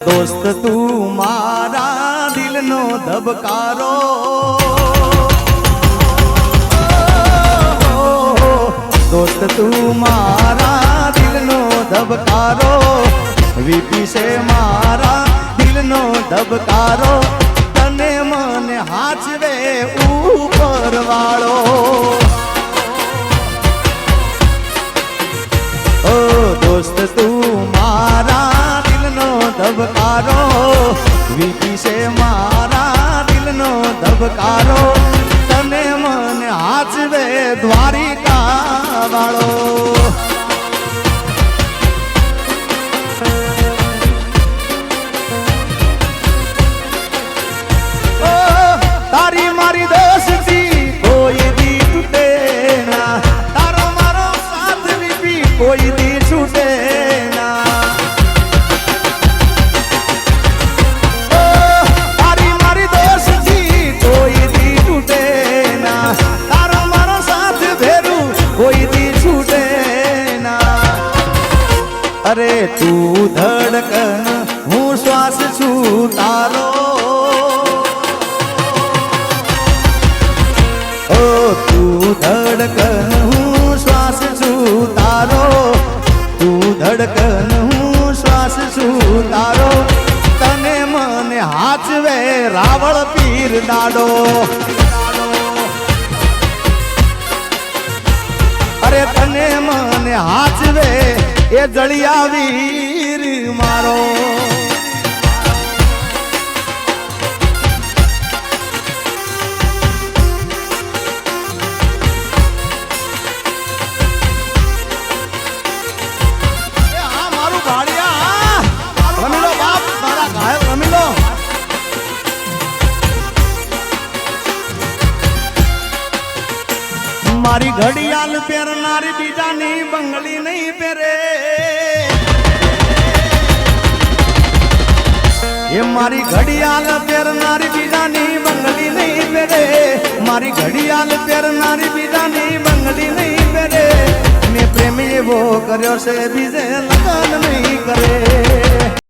दोस्त तू मारा दिल नो धबकारो दोस्त तू मारा दिल नो धबकारो वीपी से मारा दिल नो धबकारो तने मन हाचवे ऊपर वालो ओ दोस्त तू मारा धबकारो वीपी से मारा दिल नो धबकारो तने मन हाचवे द्वारिका वालो ओ तारी मारी दोस्ती कोई दी टूटे ना तारो मारो साथ वीपी कोई दी छूटे अरे तू धड़कन हूँ श्वास छू तारो ओ तू धड़कन हूँ श्वास छू तारो तू धड़कन हूँ श्वास छू तारो तने मन हाचवे रावण पीर डाडो अरे तने मन हाचवे ये जलिया वीर मारो हाँ मारू भाड़िया रमी लो बाप मारा घायल रमी लो मारी घड़ियाल पेरनारी बीजा नहीं बंगली नहीं पेरे ये मारी घड़ियाल पेरनारी बीजा नहीं बंगली नहीं पेरे मारी घड़ियाल पेरनारी बीजा नहीं बंगली नहीं पेरे मैं प्रेमी वो करो से बीजे लगन नहीं करे।